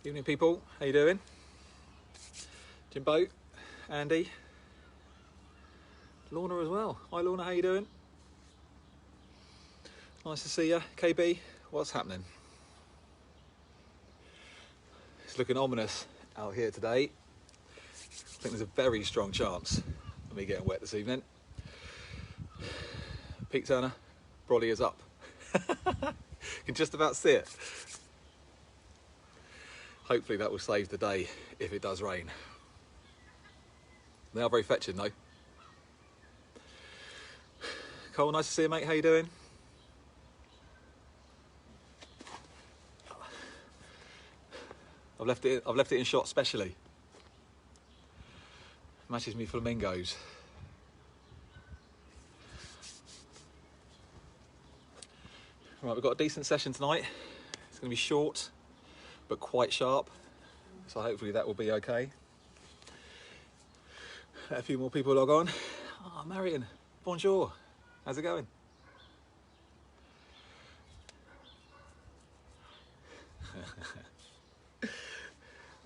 Evening people, how you doing? Jimbo, Andy, Lorna as well. Hi Lorna, how you doing? Nice to see you. KB, what's happening? It's looking ominous out here today. I think there's a very strong chance of me getting wet this evening. Pete Turner, brolly is up. You can just about see it. Hopefully that will save the day if it does rain. They are very fetching though. Cole, nice to see you mate, how you doing? I've left it in shot specially. Matches me flamingos. Right, we've got a decent session tonight. It's going to be short, but quite sharp. So hopefully that will be okay. Let a few more people log on. Oh, Marion, bonjour. How's it going?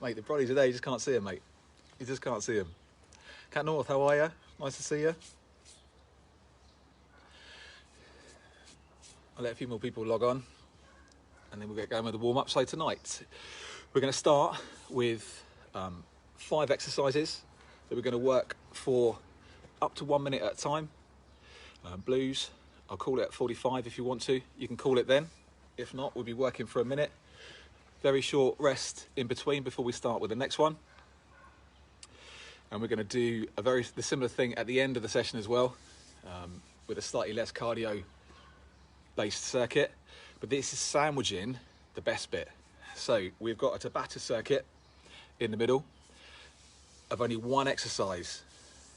Mate, the brollies today, you just can't see them, mate. You just can't see them. Cat North, how are you? Nice to see you. I'll let a few more people log on and then we'll get going with the warm-up. So tonight, we're going to start with 5 exercises that we're going to work for up to 1 minute at a time. Blues, I'll call it at 45 if you want to. You can call it then. If not, we'll be working for a minute. Very short rest in between before we start with the next one. And we're going to do the similar thing at the end of the session as well, with a slightly less cardio based circuit, but this is sandwiching the best bit. So we've got a Tabata circuit in the middle of only one exercise.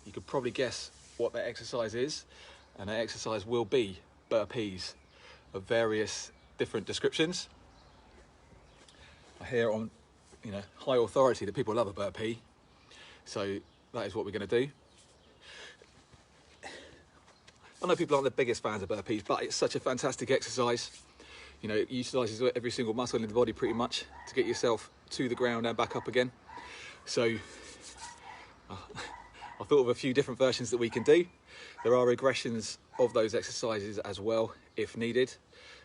You could probably guess what that exercise is, and that exercise will be burpees of various different descriptions. I hear on high authority that people love a burpee, so that is what we're going to do. I know people aren't the biggest fans of burpees, but it's such a fantastic exercise. You know, it utilises every single muscle in the body pretty much to get yourself to the ground and back up again. So I thought of a few different versions that we can do. There are regressions of those exercises as well, if needed.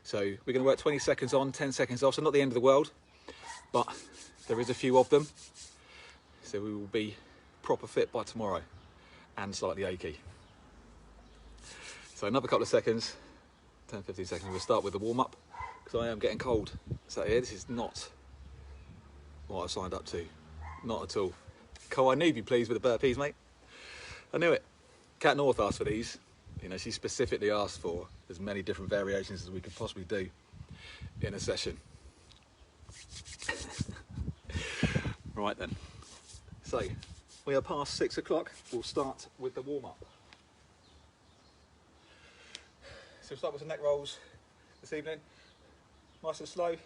So we're going to work 20 seconds on, 10 seconds off. So not the end of the world, but there is a few of them. So we will be proper fit by tomorrow and slightly achy. So another couple of seconds, 10, 15 seconds, we'll start with the warm-up because I am getting cold. So yeah, this is not what I've signed up to, not at all. Cole, I knew you'd be pleased with the burpees, mate. I knew it. Cat North asked for these. You know, she specifically asked for as many different variations as we could possibly do in a session. Right then. So we are past 6 o'clock. We'll start with the warm-up. So we'll start with some neck rolls this evening. Nice and slow.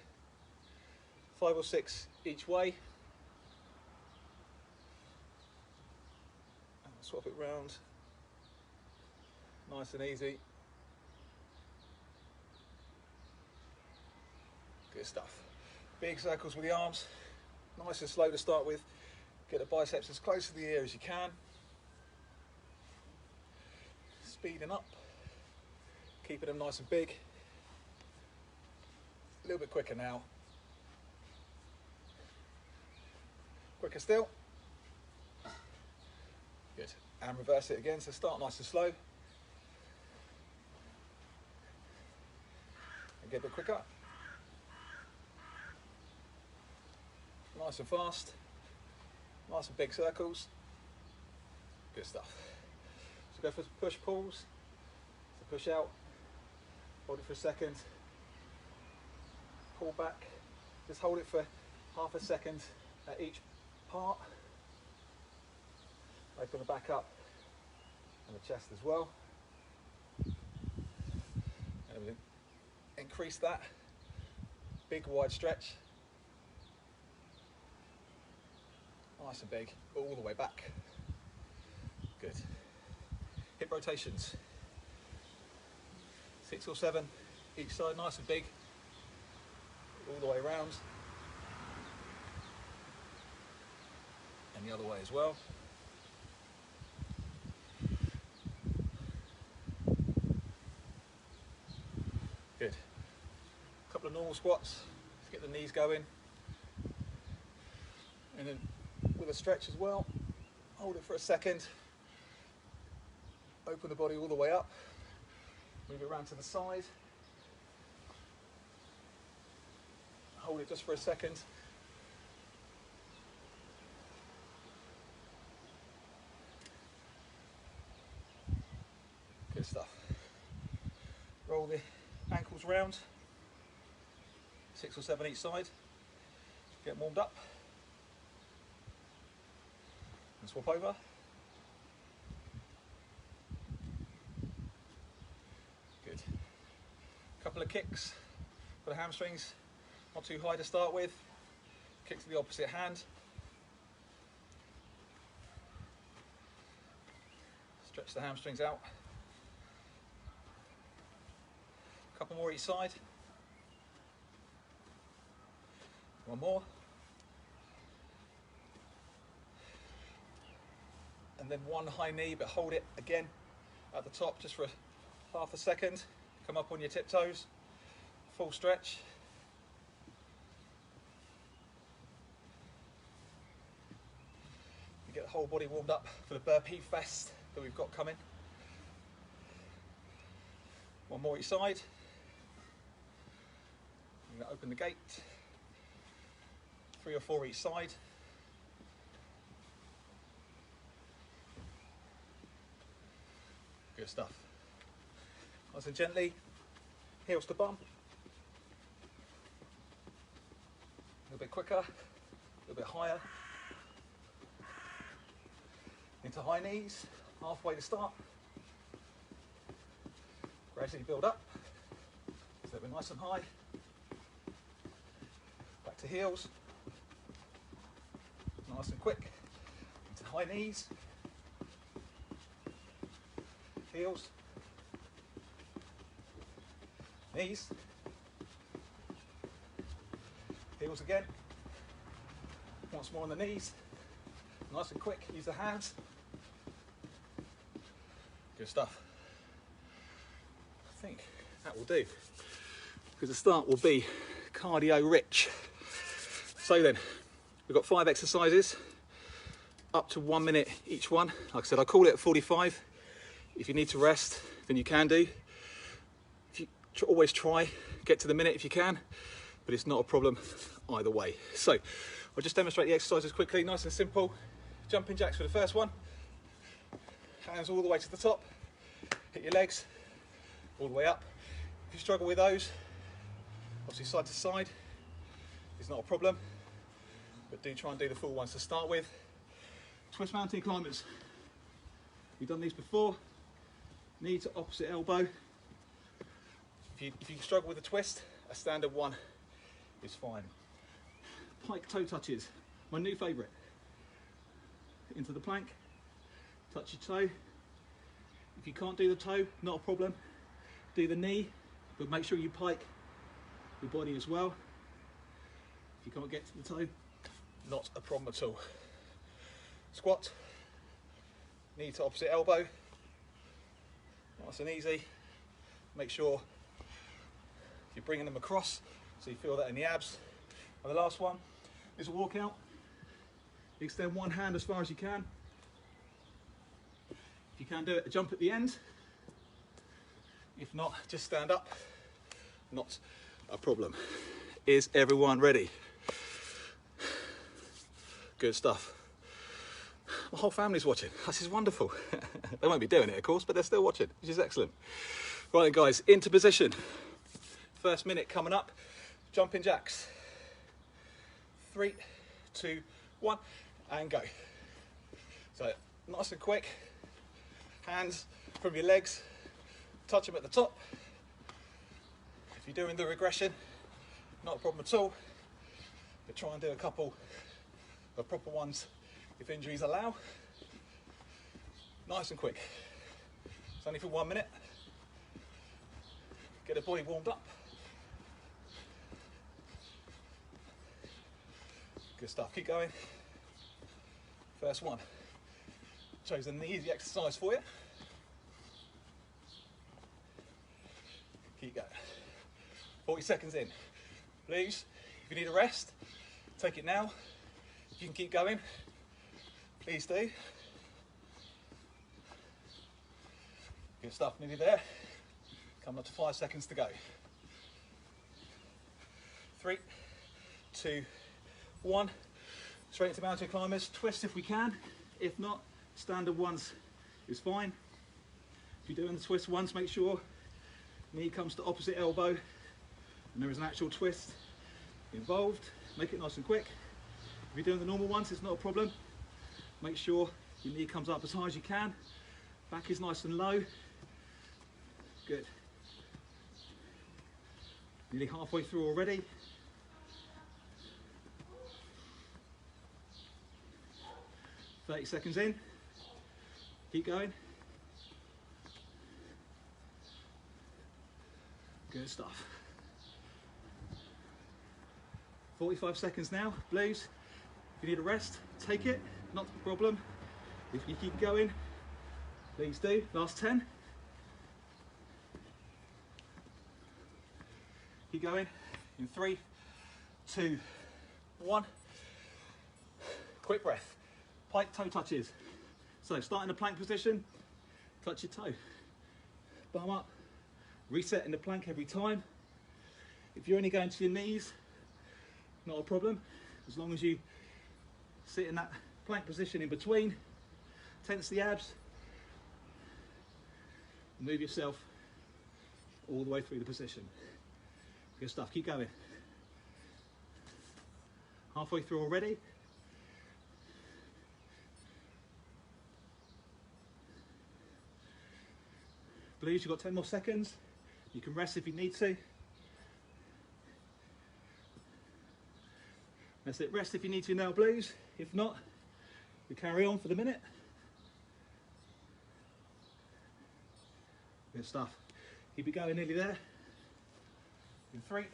5 or 6 each way. And I'll swap it round. Nice and easy. Good stuff. Big circles with the arms. Nice and slow to start with. Get the biceps as close to the ear as you can. Speeding up. Keeping them nice and big. A little bit quicker now. Quicker still. Good. And reverse it again. So start nice and slow. And get a bit quicker. Nice and fast. Nice and big circles. Good stuff. So go for push pulls. So push out. Hold it for a second. Pull back. Just hold it for half a second at each part. Open the back up and the chest as well. And we increase that. Big wide stretch. Nice and big, all the way back. Good. Hip rotations. 6 or 7 each side, nice and big. All the way around. and the other way as well. Good. A couple of normal squats to get the knees going, and then with a stretch as well. Hold it for a second, open the body all the way up, move it around to the side, hold it just for a second. Good stuff. Roll the ankles round, 6 or 7 each side, get warmed up, and swap over. Good. Couple of kicks for the hamstrings, not too high to start with. Kick to the opposite hand. Stretch the hamstrings out. Couple more each side. One more. And then one high knee, but hold it again at the top just for half a second. Come up on your tiptoes. Full stretch. You get the whole body warmed up for the Burpee Fest that we've got coming. One more each side. I'm going to open the gate. 3 or 4 each side. Good stuff. Nice and gently, heels to bum. A little bit quicker, a little bit higher. Into high knees, halfway to start. Gradually build up. So we're nice and high. Back to heels. Nice and quick. Into high knees. Heels. Knees. Heels again. Once more on the knees. Nice and quick. Use the hands. Good stuff. I think that will do, because the start will be cardio rich. So then, we've got 5 exercises, up to 1 minute each one. Like I said, I call it 45. If you need to rest, then you can do. If you always try, get to the minute if you can, but it's not a problem either way. So I'll just demonstrate the exercises quickly, nice and simple. Jumping jacks for the first one. Hands all the way to the top. Hit your legs all the way up. If you struggle with those, obviously side to side is not a problem, but do try and do the full ones to start with. Twist mountain climbers. We've done these before. Knee to opposite elbow. If you struggle with a twist, a standard one is fine. Pike toe touches, my new favourite. Into the plank, touch your toe. If you can't do the toe, not a problem. Do the knee, but make sure you pike your body as well. If you can't get to the toe, not a problem at all. Squat, knee to opposite elbow. Nice and easy. Make sure you're bringing them across so you feel that in the abs. And the last one is a walkout. Extend one hand as far as you can. If you can do it, a jump at the end. If not, just stand up. Not a problem. Is everyone ready? Good stuff. My whole family's watching. This is wonderful. They won't be doing it, of course, but they're still watching, which is excellent. Right then, guys, into position. First minute coming up. Jumping jacks. 3, 2, 1, and go. So nice and quick. Hands from your legs. Touch them at the top. If you're doing the regression, not a problem at all. But try and do a couple of proper ones if injuries allow. Nice and quick. It's only for 1 minute. Get the body warmed up. Good stuff, keep going. First one. Chosen the easy exercise for you. Keep going. 40 seconds in. Please, if you need a rest, take it now. If you can keep going, please do. Good stuff, nearly there. Coming up to 5 seconds to go. 3, 2, 1. Straight into mountain climbers. Twist if we can. If not, standard ones is fine. If you're doing the twist ones, make sure knee comes to opposite elbow and there is an actual twist involved. Make it nice and quick. If you're doing the normal ones, it's not a problem. Make sure your knee comes up as high as you can. Back is nice and low. Good. Nearly halfway through already. .30 seconds in. Keep going. Good stuff. 45 seconds now, blues. If you need a rest, take it, not a problem. If you keep going, please do. Last 10. Keep going in 3, 2, 1. Quick breath. Plank toe touches. So start in the plank position, touch your toe. Bum up, reset in the plank every time. If you're only going to your knees, not a problem. As long as you sit in that plank position in between, tense the abs, move yourself all the way through the position. Good stuff, keep going. Halfway through already. Blues, you've got 10 more seconds. You can rest if you need to. That's it, rest if you need to now, blues. If not, we carry on for the minute. Good stuff. Keep it going, nearly there. In 3,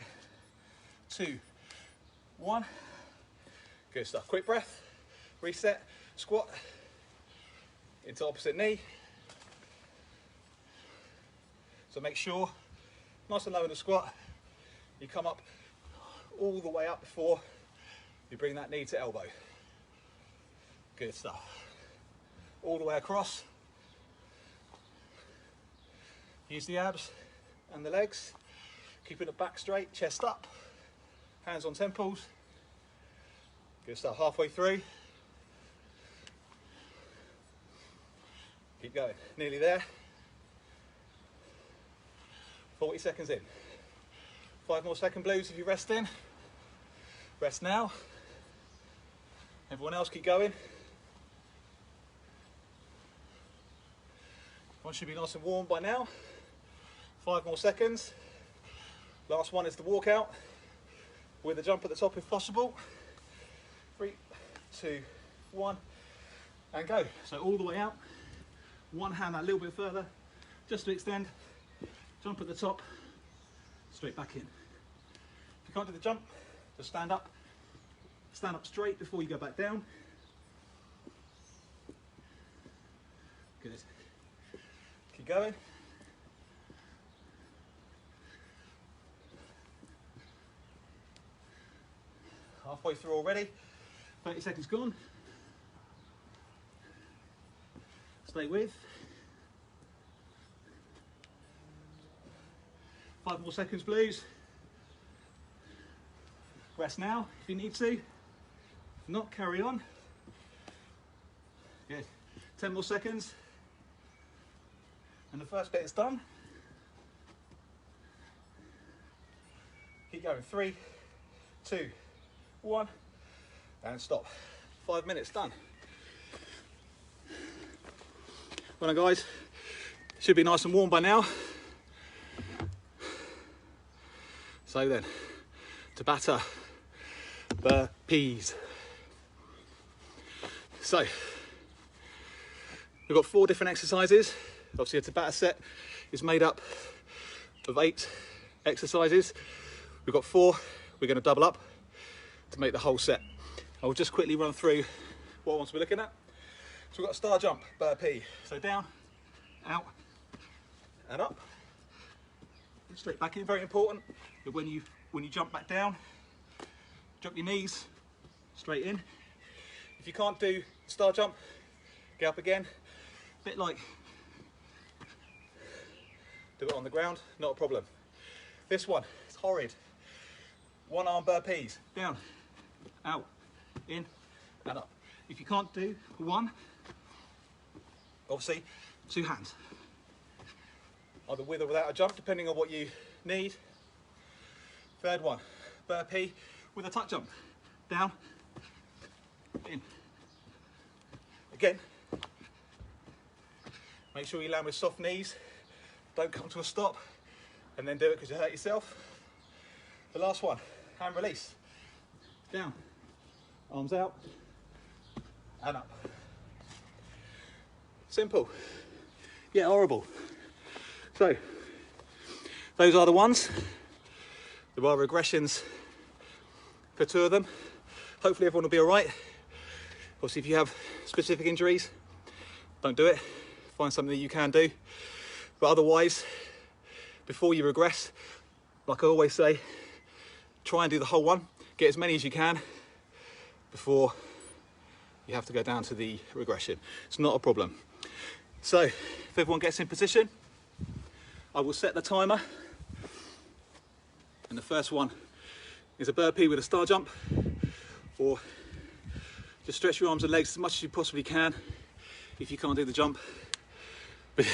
2, 1. Good stuff. Quick breath, reset, squat, into opposite knee. So make sure, nice and low in the squat, you come up all the way up before you bring that knee to elbow. Good stuff. All the way across. Use the abs and the legs. Keeping the back straight, chest up, hands on temples. Good stuff, halfway through. Keep going, nearly there. 40 seconds in. 5 more second blues if you're resting. Rest now. Everyone else keep going. One should be nice and warm by now. 5 more seconds. Last one is the walkout with a jump at the top if possible. 3, 2, 1, and go. So all the way out. One hand a little bit further, just to extend. Jump at the top, straight back in. If you can't do the jump, just stand up. Stand up straight before you go back down. Good. Keep going. Halfway through already. 30 seconds gone. Stay with. 5 more seconds, blues. Rest now if you need to. If not, carry on. Good. 10 more seconds. And the first bit is done. Keep going. 3, 2, 1, and stop. 5 minutes done. Well done, guys. Should be nice and warm by now. So then, Tabata burpees. So, we've got 4 different exercises. Obviously a Tabata set is made up of 8 exercises. We've got 4, we're going to double up to make the whole set. I'll just quickly run through what ones we're looking at. So we've got a star jump, burpee. So down, out, and up. Straight back in, very important. But when you jump back down, drop your knees, straight in. If you can't do star jump, get up again. A bit like, do it on the ground, not a problem. This one, it's horrid. One arm burpees, down, out, in, and up. If you can't do one, obviously, two hands. Either with or without a jump, depending on what you need. Third one, burpee with a tuck jump. Down, in. Again, make sure you land with soft knees. Don't come to a stop and then do it because you hurt yourself. The last one, hand release. Down, arms out, and up. Simple, yet horrible. So, those are the ones. There are regressions for two of them. Hopefully everyone will be all right. Obviously, if you have specific injuries, don't do it. Find something that you can do. But otherwise, before you regress, like I always say, try and do the whole one. Get as many as you can before you have to go down to the regression. It's not a problem. So, if everyone gets in position, I will set the timer. And the first one is a burpee with a star jump, or just stretch your arms and legs as much as you possibly can if you can't do the jump. But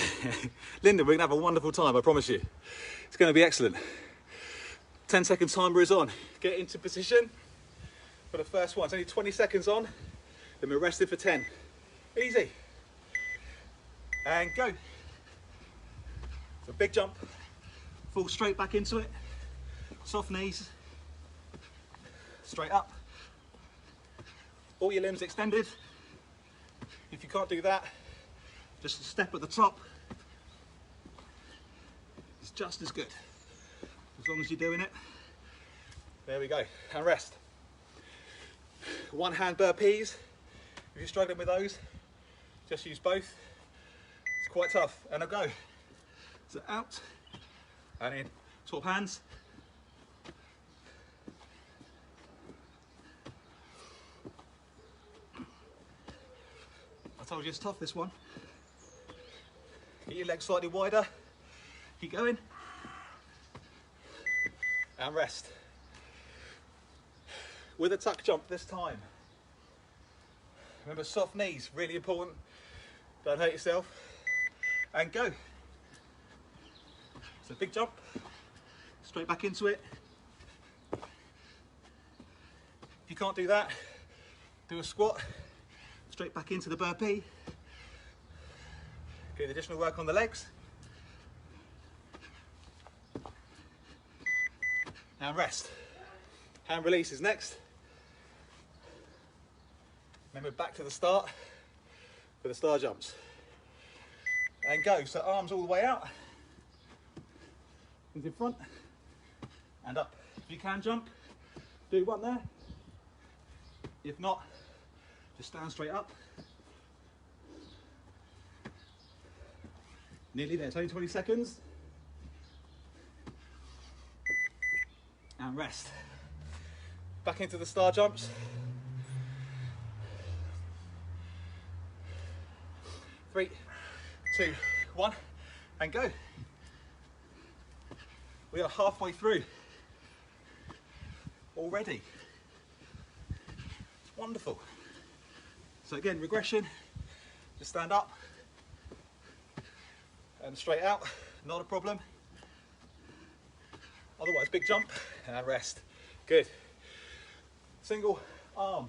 Linda, we're gonna have a wonderful time, I promise you. It's gonna be excellent. 10-second timer is on. Get into position for the first one. It's only 20 seconds on, then we're rested for 10. Easy. And go. So big jump, fall straight back into it, soft knees, straight up, all your limbs extended. If you can't do that, just a step at the top is just as good, as long as you're doing it. There we go, and rest. One hand burpees, if you're struggling with those, just use both. It's quite tough, and I'll go. So out and in, swap hands. I told you it's tough, this one. Get your legs slightly wider, keep going, and rest. With a tuck jump this time. Remember, soft knees, really important. Don't hurt yourself, and go. So big jump, straight back into it. If you can't do that, do a squat, straight back into the burpee. Get additional work on the legs. And rest. Hand release is next. Remember, back to the start for the star jumps. And go, so arms all the way out. In front and up. If you can jump, do one there. If not, just stand straight up. Nearly there, it's only 20 seconds. And rest. Back into the star jumps. 3, 2, 1, and go. We are halfway through already. It's wonderful. So again, regression, just stand up and straight out, not a problem. Otherwise, big jump and rest. Good. Single arm,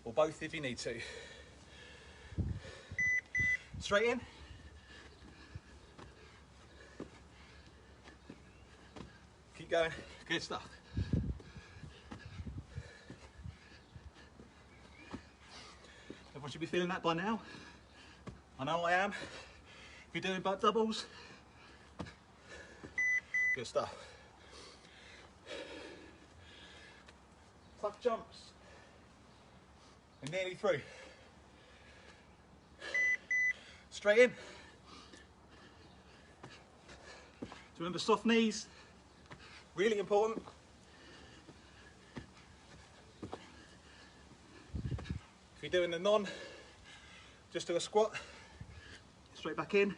or both if you need to. Straight in. Keep going, good stuff. Everyone should be feeling that by now. I know I am. If you're doing butt doubles, good stuff. Tuck jumps. and nearly through. Straight in. So remember, soft knees, really important. If you're doing the non, just do a squat, straight back in,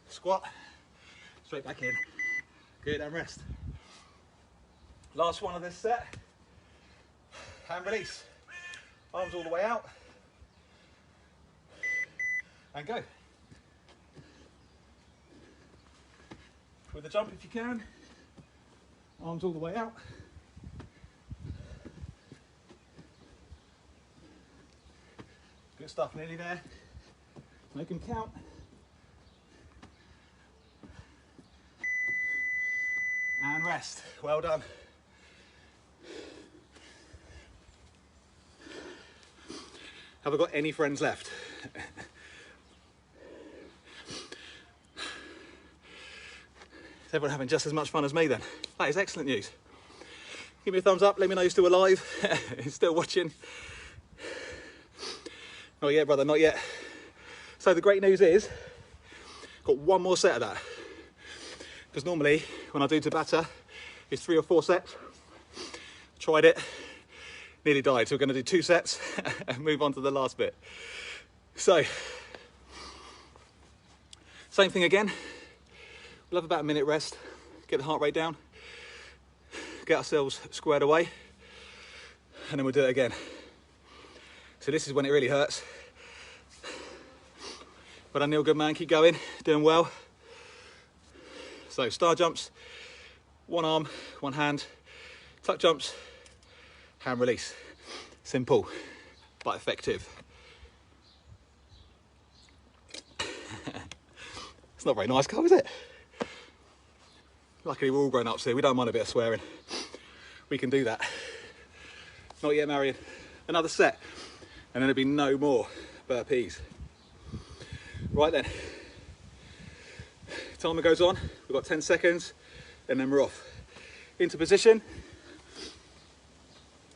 squat, straight back in. Good, and rest. Last one of this set, and release. Arms all the way out, and go. With a jump if you can, arms all the way out. Good stuff, nearly there. Make them count. And rest, well done. Have I got any friends left? Is everyone having just as much fun as me then? That is excellent news. Give me a thumbs up, let me know you're still alive, still watching. Not yet, brother, not yet. So the great news is, got one more set of that. Because normally, when I do Tabata, it's 3 or 4 sets. Tried it, nearly died. So we're gonna do 2 sets and move on to the last bit. So, same thing again. We'll have about a minute rest, get the heart rate down, get ourselves squared away, and then we'll do it again. So this is when it really hurts. But I Neil, good man, keep going, doing well. So star jumps, one arm, one hand, tuck jumps, hand release. Simple, but effective. It's not very nice, Carl, is it? Luckily we're all grown ups here, we don't mind a bit of swearing. We can do that. Not yet, Marion. Another set, and then there'll be no more burpees. Right then, timer goes on, we've got 10 seconds, and then we're off. Into position,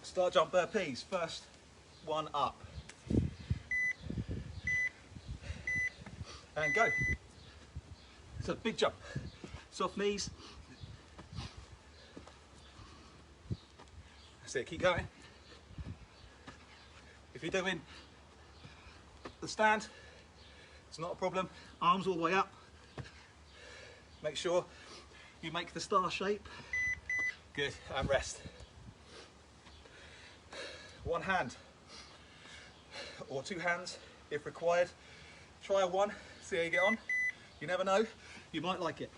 start jump burpees, first one up. And go. So big jump, soft knees. That's it, keep going. If you're doing the stand, it's not a problem. Arms all the way up. Make sure you make the star shape. Good, and rest. One hand or 2 hands if required. Try a 1, see how you get on. You never know, you might like it.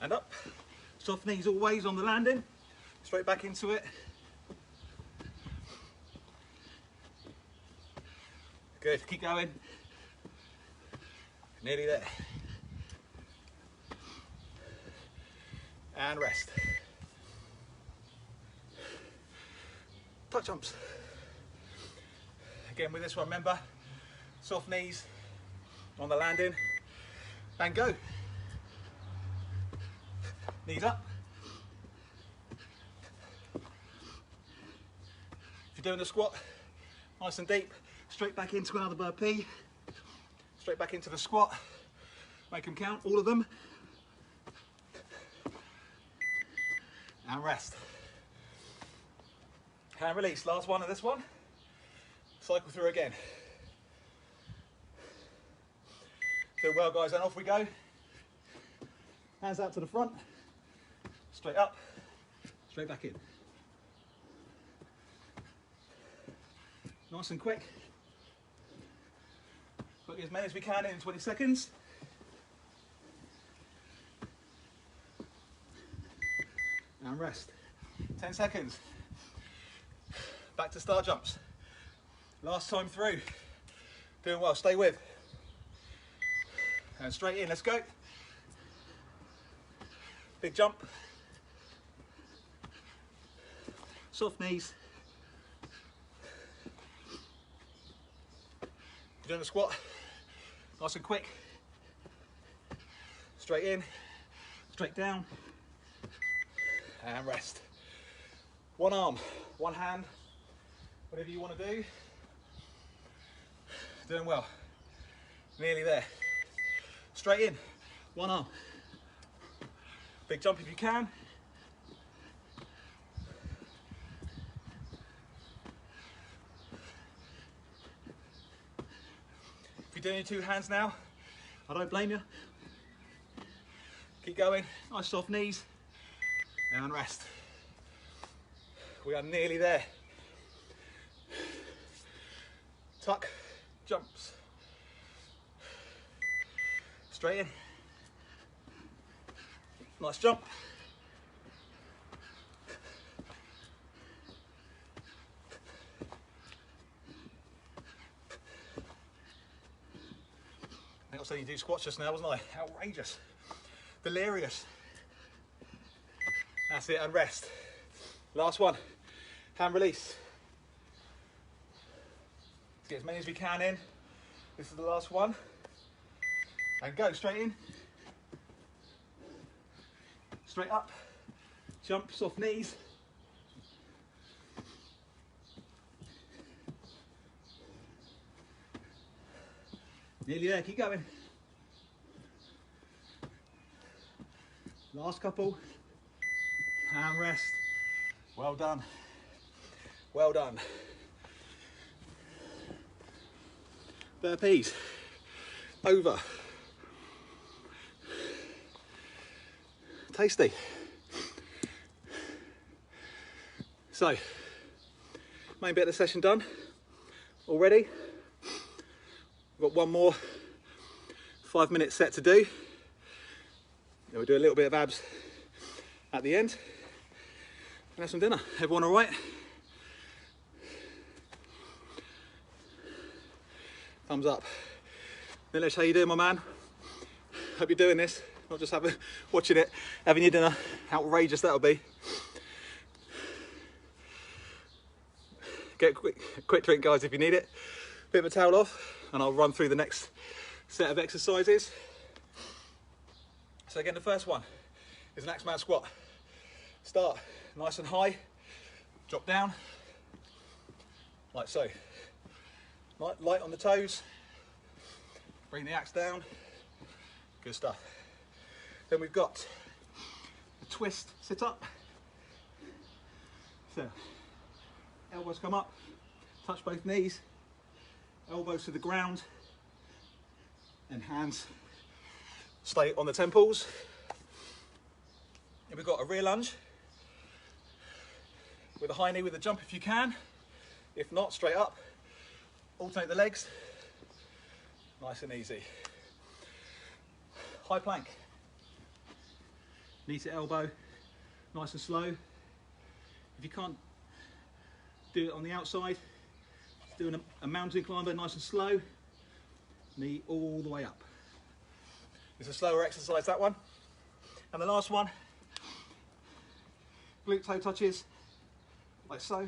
And up, soft knees always on the landing. Straight back into it. Good, keep going. Nearly there. And rest. Tuck jumps. Again with this one, remember, soft knees on the landing, and go. Knees up. If you're doing a squat, nice and deep, straight back into another burpee, straight back into the squat, make them count, all of them, and rest. Hand release, last one of this one, cycle through again. Do well, guys, and off we go. Hands out to the front, straight up, straight back in. Nice and quick. Put as many as we can in 20 seconds. And rest. 10 seconds. Back to star jumps. Last time through. Doing well, stay with. And straight in, let's go. Big jump. Soft knees. You're doing a squat. Nice and quick. Straight in, straight down, and rest. One arm, one hand, Whatever you want to do. Doing well. Nearly there. Straight in. One arm. Big jump if you can. If you're doing your two hands now, I don't blame you. Keep going. Nice soft knees. And rest. We are nearly there. Tuck, jumps. Straight in. Nice jump. I think I said you do squats just now, wasn't I? Outrageous. Delirious. That's it, and rest. Last one. Hand release. Let's get as many as we can in. This is the last one. And go straight in. Straight up. Jump, soft knees. Nearly there, keep going. Last couple. And rest. Well done. Well done. Burpees. Over. Tasty. So, main bit of the session done already. We've got one more 5-minute set to do. Then we'll do a little bit of abs at the end. And have some dinner. Everyone all right? Thumbs up. Nilesh, how you doing, my man? Hope you're doing this. Not just watching it, having your dinner. Outrageous that'll be. Get a quick drink, guys, if you need it. Bit of a towel off, and I'll run through the next set of exercises. So again, the first one is an Axeman squat. Start nice and high, drop down, like so. Light on the toes, bring the axe down, good stuff. Then we've got a twist sit up. So, elbows come up, touch both knees, elbows to the ground, and hands stay on the temples. And we've got a rear lunge with a high knee with a jump if you can. If not, straight up. Alternate the legs. Nice and easy. High plank. Knee to elbow, nice and slow. If you can't do it on the outside, just doing a mountain climber, nice and slow. Knee all the way up. It's a slower exercise, that one. And the last one, glute toe touches, like so.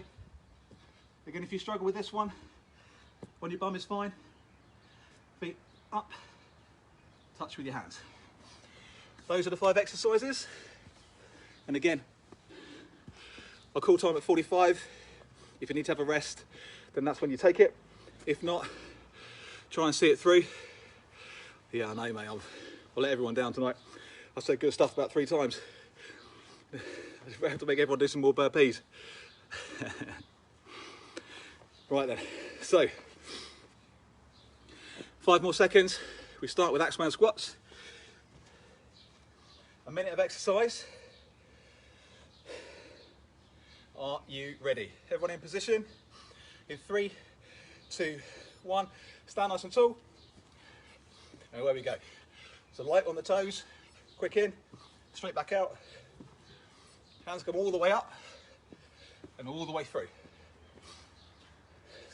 Again, if you struggle with this one, on your bum is fine. Feet up, touch with your hands. Those are the 5 exercises. And again, I'll call time at 45. If you need to have a rest, then that's when you take it. If not, try and see it through. Yeah, I know, mate. I'll let everyone down tonight. I've said good stuff about 3 times. I have to make everyone do some more burpees. Right then, so 5 more seconds. We start with Axeman squats. A minute of exercise. Are you ready? Everyone in position. In 3, 2, 1. Stand nice and tall. And away we go. So light on the toes. Quick in. Straight back out. Hands come all the way up and all the way through.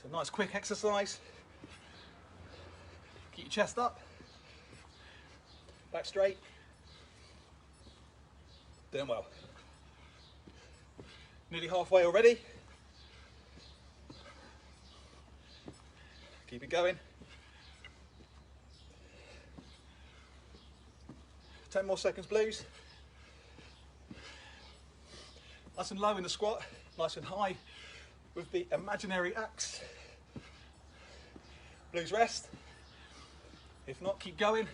So nice quick exercise. Keep your chest up. Back straight. Doing well. Nearly halfway already. Keep it going. 10 more seconds, please. Nice and low in the squat, nice and high with the imaginary axe. Blues rest. If not, keep going.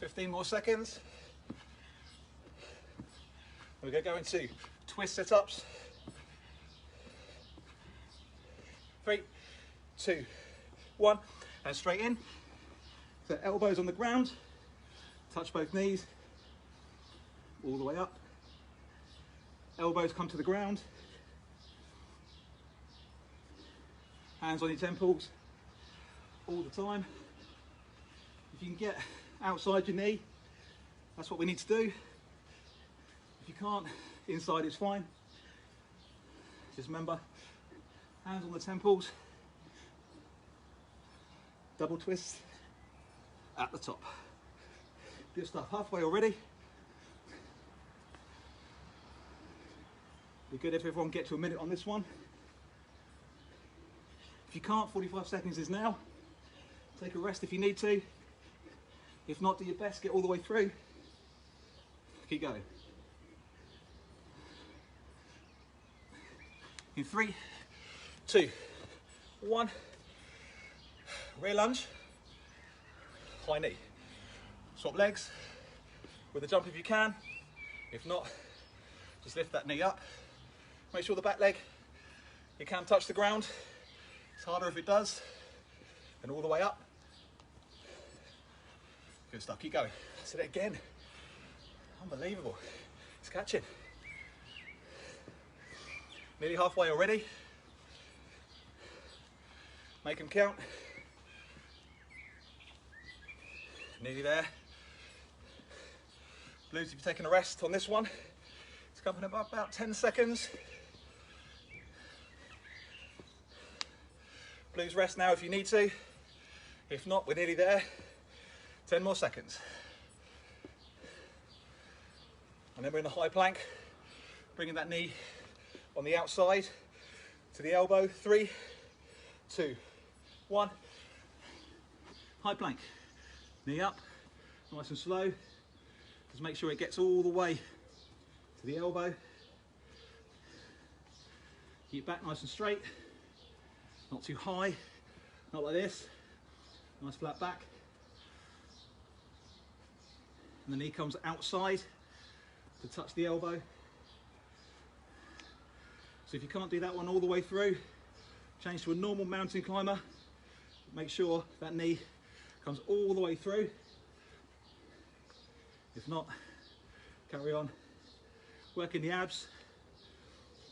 15 more seconds. We're going to go into twist sit-ups. 3, 2, 1, and straight in. So elbows on the ground, touch both knees, all the way up. Elbows come to the ground. Hands on your temples, all the time. If you can get outside your knee, that's what we need to do. If you can't, inside is fine. Just remember, hands on the temples, double twist at the top. Good stuff, halfway already. Be good if everyone gets to a minute on this one. If you can't, 45 seconds is now. Take a rest if you need to. If not, do your best, get all the way through. Keep going. In 3, 2, 1. Rear lunge, high knee. Swap legs with a jump if you can. If not, just lift that knee up. Make sure the back leg, you can touch the ground. It's harder if it does. And all the way up. Good stuff, keep going. Say it again. Unbelievable. It's catching. Nearly halfway already. Make them count. Nearly there. Blues, if you're taking a rest on this one, it's coming up about 10 seconds. Blues, rest now if you need to. If not, we're nearly there. 10 more seconds. And then we're in the high plank, bringing that knee on the outside to the elbow. 3, 2, 1. High plank. Knee up, nice and slow. Just make sure it gets all the way to the elbow. Keep back nice and straight. Not too high, not like this. Nice flat back. And the knee comes outside to touch the elbow. So if you can't do that one all the way through, change to a normal mountain climber. Make sure that knee comes all the way through. If not, carry on. Working the abs,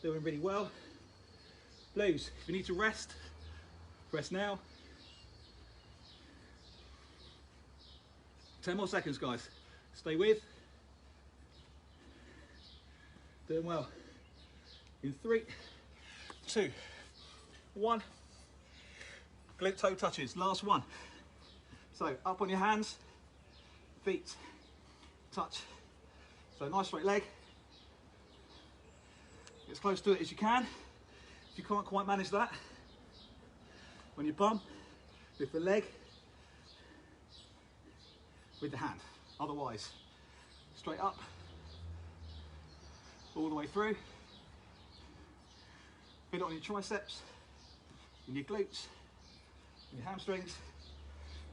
doing really well. Blues, if you need to rest, rest now. 10 more seconds, guys. Stay with. Doing well. In 3, 2, 1. Glute toe touches, last one. So up on your hands, feet, touch. So nice straight leg. Get as close to it as you can. If you can't quite manage that, on your bum, lift the leg with the hand. Otherwise, straight up, all the way through. Feel it on your triceps, in your glutes, in your hamstrings.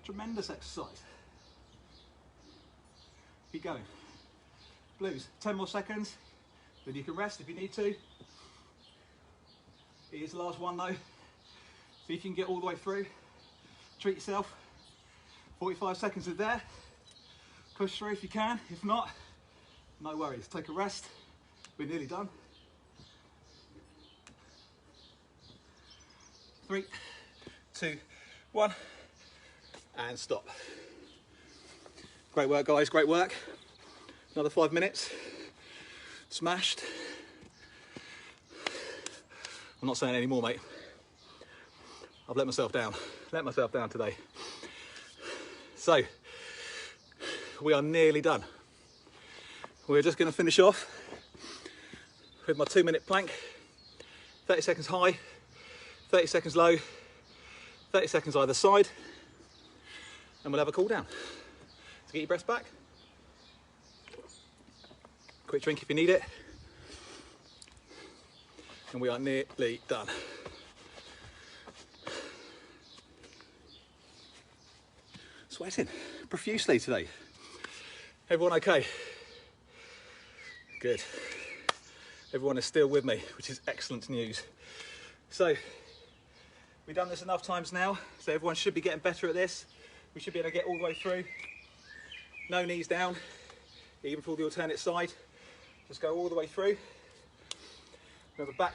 Tremendous exercise. Keep going. Blues, 10 more seconds, then you can rest if you need to. It is the last one though. See if you can get all the way through. Treat yourself. 45 seconds is there. Push through if you can. If not, no worries. Take a rest. We're nearly done. 3, 2, 1, and stop. Great work, guys. Great work. Another 5 minutes. Smashed. I'm not saying any more, mate. I've let myself down. Let myself down today. So, we are nearly done. We're just going to finish off with my 2-minute plank. 30 seconds high, 30 seconds low, 30 seconds either side, and we'll have a cool down. So get your breath back. Quick drink if you need it. And we are nearly done. Sweating profusely today. Everyone okay? Good. Everyone is still with me, which is excellent news. So, we've done this enough times now, so everyone should be getting better at this. We should be able to get all the way through. No knees down, even for the alternate side. Just go all the way through. Remember, back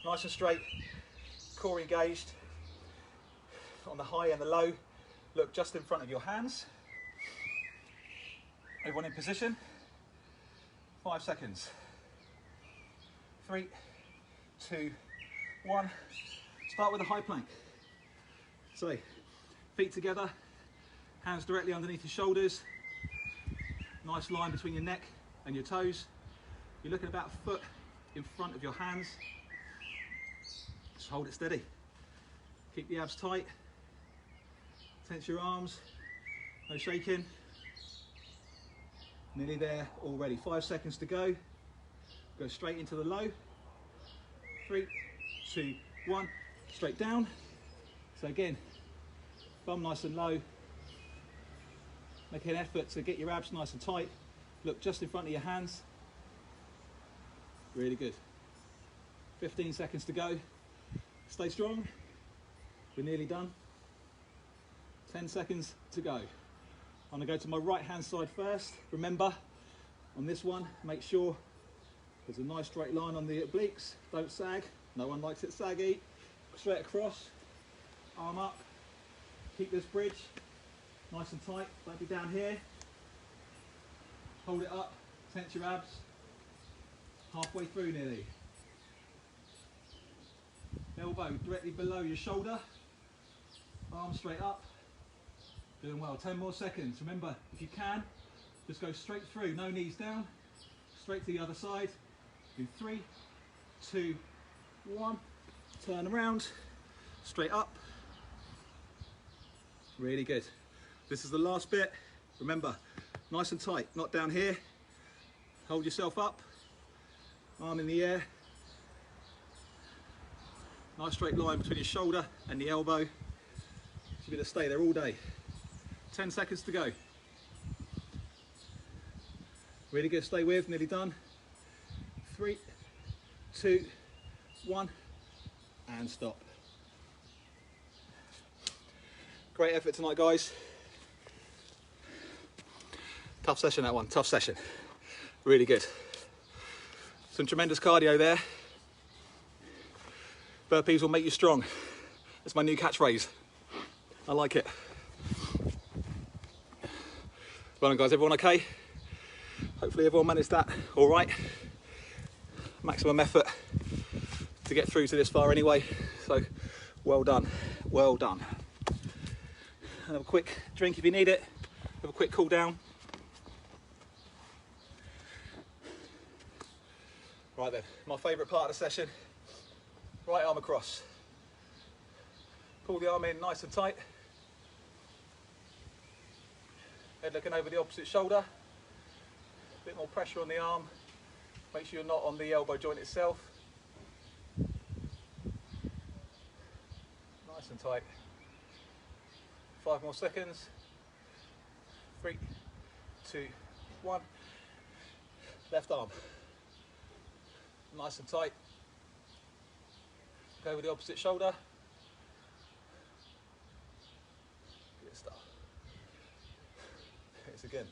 nice and straight, core engaged. On the high and the low, look just in front of your hands. Everyone in position. 5 seconds. 3, 2, 1. Start with a high plank. So, feet together, hands directly underneath your shoulders. Nice line between your neck and your toes. You're looking about a foot in front of your hands. Just hold it steady. Keep the abs tight. Tense your arms. No shaking. Nearly there already. 5 seconds to go. Go straight into the low. 3, 2, 1. Straight down. So again, bum nice and low. Make an effort to get your abs nice and tight. Look just in front of your hands. Really good. 15 seconds to go. Stay strong. We're nearly done. 10 seconds to go. I'm going to go to my right hand side first. Remember, on this one, make sure there's a nice straight line on the obliques. Don't sag. No one likes it saggy. Straight across. Arm up. Keep this bridge nice and tight. Don't be down here. Hold it up. Tense your abs. Halfway through nearly. Elbow directly below your shoulder. Arm straight up. Doing well. 10 more seconds. Remember, if you can, just go straight through. No knees down. Straight to the other side. Do 3, 2, 1. Turn around. Straight up. Really good. This is the last bit. Remember, nice and tight. Not down here. Hold yourself up. Arm in the air. Nice straight line between your shoulder and the elbow. Should be able to stay there all day. 10 seconds to go. Really good, stay with, nearly done. 3, 2, 1, and stop. Great effort tonight, guys. Tough session, that one, tough session. Really good. Some tremendous cardio there. Burpees will make you strong. That's my new catchphrase. I like it. Well done, guys, everyone okay? Hopefully everyone managed that all right. Maximum effort to get through to this far anyway. So well done, well done. And have a quick drink if you need it. Have a quick cool down. Right then, my favourite part of the session. Right arm across. Pull the arm in nice and tight. Head looking over the opposite shoulder. A bit more pressure on the arm. Make sure you're not on the elbow joint itself. Nice and tight. 5 more seconds. 3, 2, 1. Left arm. Nice and tight. Go over the opposite shoulder. Good stuff. It's again.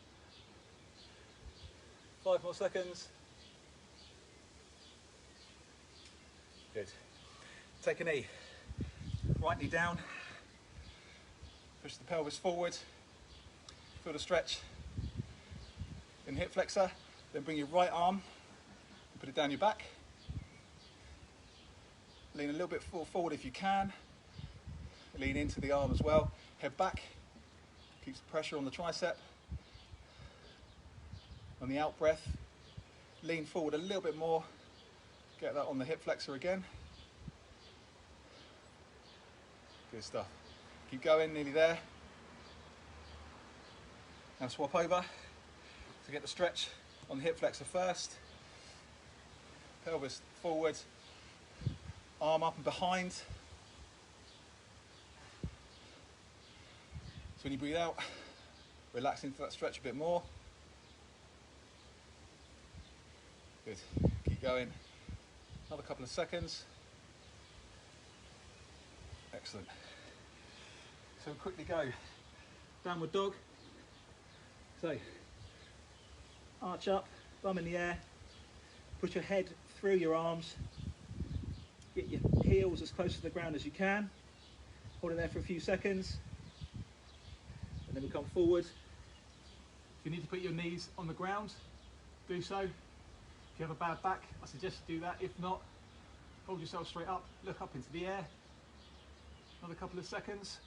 5 more seconds. Good. Take a knee. Right knee down. Push the pelvis forward. Feel the stretch in hip flexor. Then bring your right arm and put it down your back. Lean a little bit forward if you can. Lean into the arm as well. Head back. Keeps pressure on the tricep. On the out breath, lean forward a little bit more. Get that on the hip flexor again. Good stuff. Keep going, nearly there. Now swap over to get the stretch on the hip flexor first. Pelvis forward. arm up and behind. So when you breathe out, relax into that stretch a bit more. Good, keep going. Another couple of seconds. Excellent. So we'll quickly go downward dog. So arch up, bum in the air, push your head through your arms, get your heels as close to the ground as you can, hold it there for a few seconds, and then we come forward. If you need to put your knees on the ground, do so. If you have a bad back, I suggest you do that. If not, hold yourself straight up, look up into the air. Another couple of seconds.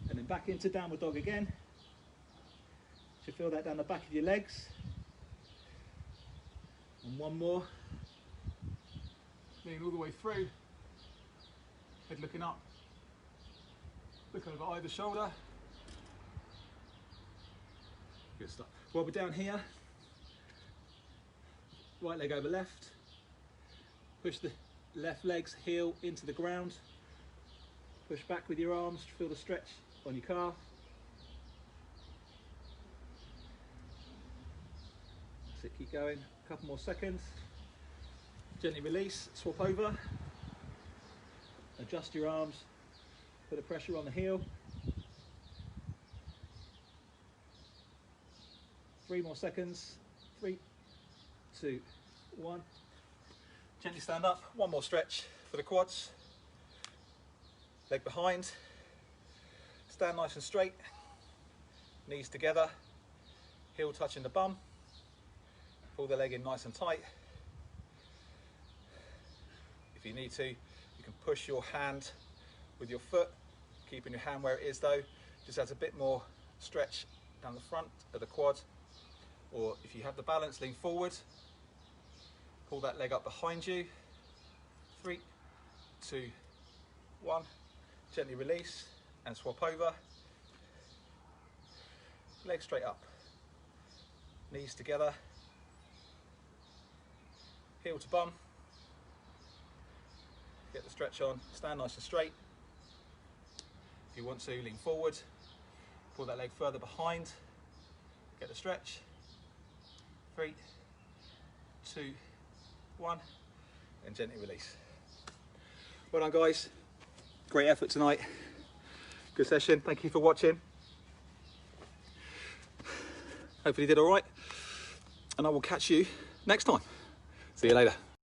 And then back into downward dog again. You feel that down the back of your legs. And one more. Lean all the way through. Head looking up. Look over either shoulder. Good stuff. While we're down here, right leg over left. Push the left leg's heel into the ground. Push back with your arms to feel the stretch on your calf. That's it, keep going. A couple more seconds. Gently release, swap over. Adjust your arms, put the pressure on the heel. 3 more seconds. 3, 2, 1. Gently stand up. One more stretch for the quads. Leg behind. Stand nice and straight. Knees together. Heel touching the bum. Pull the leg in nice and tight. If you need to, you can push your hand with your foot, keeping your hand where it is though. Just adds a bit more stretch down the front of the quad. Or if you have the balance, lean forward. Pull that leg up behind you. 3, 2, 1. Gently release and swap over. Legs straight up. Knees together. Heel to bum. Get the stretch on. Stand nice and straight. If you want to, lean forward. Pull that leg further behind. Get the stretch. 3, 2, 1. And gently release. Well done, guys. Great effort tonight. Good session. Thank you for watching. Hopefully you did all right. And I will catch you next time. See you later.